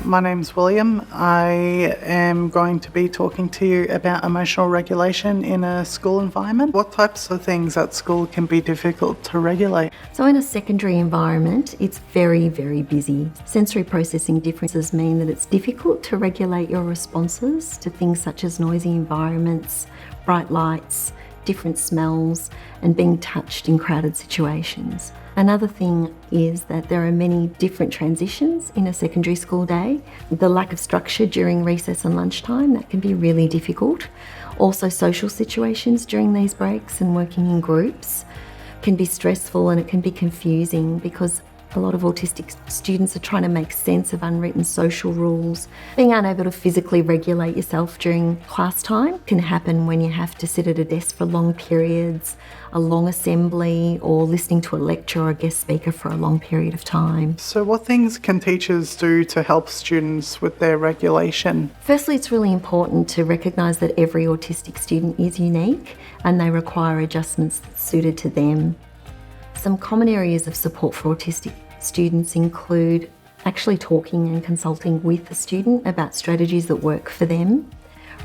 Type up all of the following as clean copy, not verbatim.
My name's William. I am going to be talking to you about emotional regulation in a school environment. What types of things at school can be difficult to regulate? So in a secondary environment, it's very, very busy. Sensory processing differences mean that it's difficult to regulate your responses to things such as noisy environments, bright lights, different smells, and being touched in crowded situations. Another thing is that there are many different transitions in a secondary school day. The lack of structure during recess and lunchtime, that can be really difficult. Also, social situations during these breaks and working in groups can be stressful, and it can be confusing because a lot of autistic students are trying to make sense of unwritten social rules. Being unable to physically regulate yourself during class time can happen when you have to sit at a desk for long periods, a long assembly, or listening to a lecture or a guest speaker for a long period of time. So what things can teachers do to help students with their regulation? Firstly, it's really important to recognise that every autistic student is unique and they require adjustments suited to them. Some common areas of support for autistic students include actually talking and consulting with the student about strategies that work for them,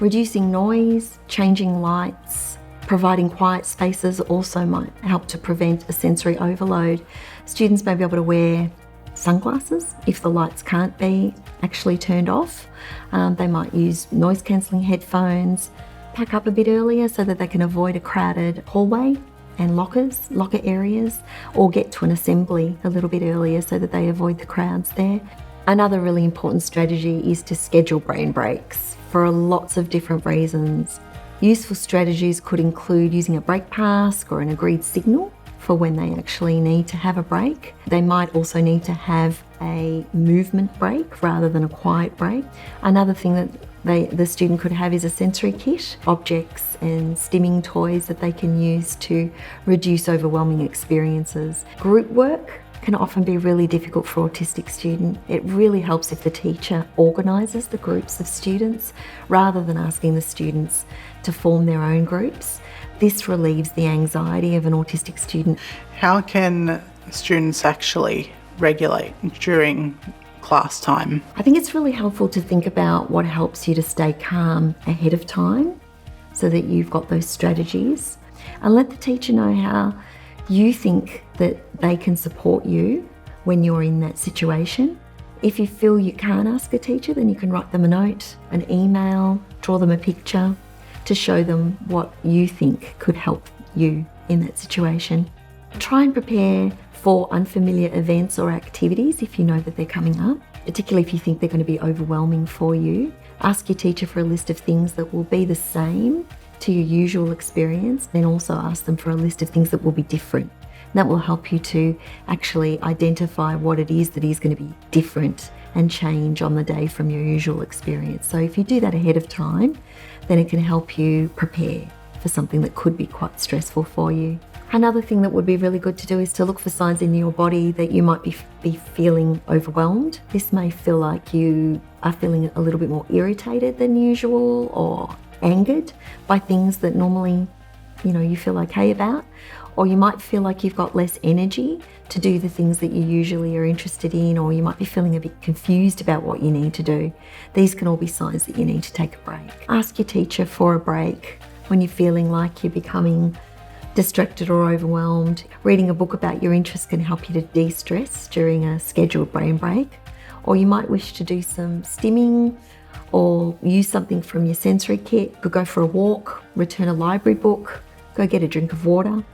reducing noise, changing lights, providing quiet spaces also might help to prevent a sensory overload. Students may be able to wear sunglasses if the lights can't be actually turned off. They might use noise cancelling headphones, pack up a bit earlier so that they can avoid a crowded hallway and locker areas, or get to an assembly a little bit earlier so that they avoid the crowds there. Another really important strategy is to schedule brain breaks for lots of different reasons. Useful strategies could include using a break pass or an agreed signal for when they actually need to have a break. They might also need to have a movement break rather than a quiet break. Another thing that the student could have is a sensory kit, objects and stimming toys that they can use to reduce overwhelming experiences. Group work can often be really difficult for autistic students. It really helps if the teacher organises the groups of students rather than asking the students to form their own groups. This relieves the anxiety of an autistic student. How can students actually regulate during class time? I think it's really helpful to think about what helps you to stay calm ahead of time so that you've got those strategies, and let the teacher know how you think that they can support you when you're in that situation. If you feel you can't ask a teacher, then you can write them a note, an email, draw them a picture to show them what you think could help you in that situation. Try and prepare for unfamiliar events or activities if you know that they're coming up, particularly if you think they're going to be overwhelming for you. Ask your teacher for a list of things that will be the same to your usual experience, then also ask them for a list of things that will be different. That will help you to actually identify what it is that is going to be different and change on the day from your usual experience. So if you do that ahead of time, then it can help you prepare for something that could be quite stressful for you. Another thing that would be really good to do is to look for signs in your body that you might be feeling overwhelmed. This may feel like you are feeling a little bit more irritated than usual or angered by things that normally, you feel okay about. Or you might feel like you've got less energy to do the things that you usually are interested in, or you might be feeling a bit confused about what you need to do. These can all be signs that you need to take a break. Ask your teacher for a break when you're feeling like you're becoming distracted or overwhelmed. Reading a book about your interests can help you to de-stress during a scheduled brain break. Or you might wish to do some stimming or use something from your sensory kit. You could go for a walk, return a library book, go get a drink of water.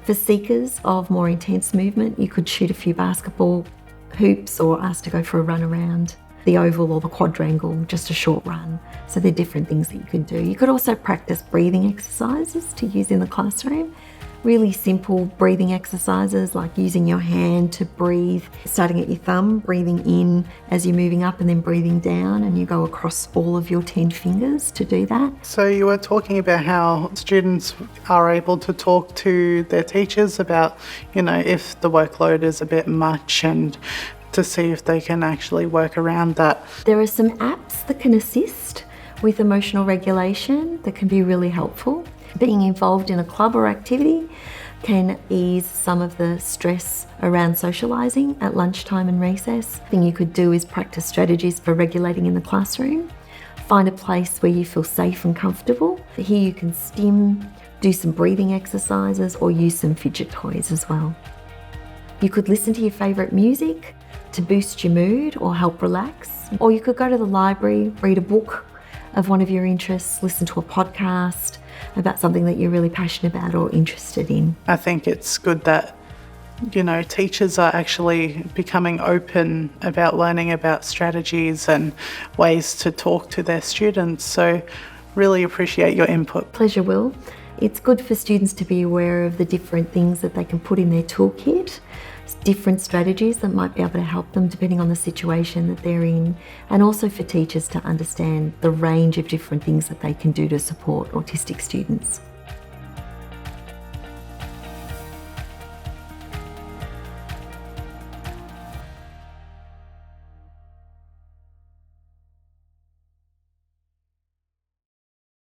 For seekers of more intense movement, you could shoot a few basketball hoops or ask to go for a run around the oval or the quadrangle, just a short run. So they're different things that you can do. You could also practice breathing exercises to use in the classroom. Really simple breathing exercises like using your hand to breathe, starting at your thumb, breathing in as you're moving up and then breathing down, and you go across all of your 10 fingers to do that. So you were talking about how students are able to talk to their teachers about, if the workload is a bit much, and to see if they can actually work around that. There are some apps that can assist with emotional regulation that can be really helpful. Being involved in a club or activity can ease some of the stress around socialising at lunchtime and recess. The thing you could do is practice strategies for regulating in the classroom. Find a place where you feel safe and comfortable. Here you can stim, do some breathing exercises, or use some fidget toys as well. You could listen to your favourite music to boost your mood or help relax. Or you could go to the library, read a book of one of your interests, listen to a podcast about something that you're really passionate about or interested in. I think it's good that, teachers are actually becoming open about learning about strategies and ways to talk to their students. So really appreciate your input. Pleasure, Will. It's good for students to be aware of the different things that they can put in their toolkit, different strategies that might be able to help them depending on the situation that they're in, and also for teachers to understand the range of different things that they can do to support autistic students.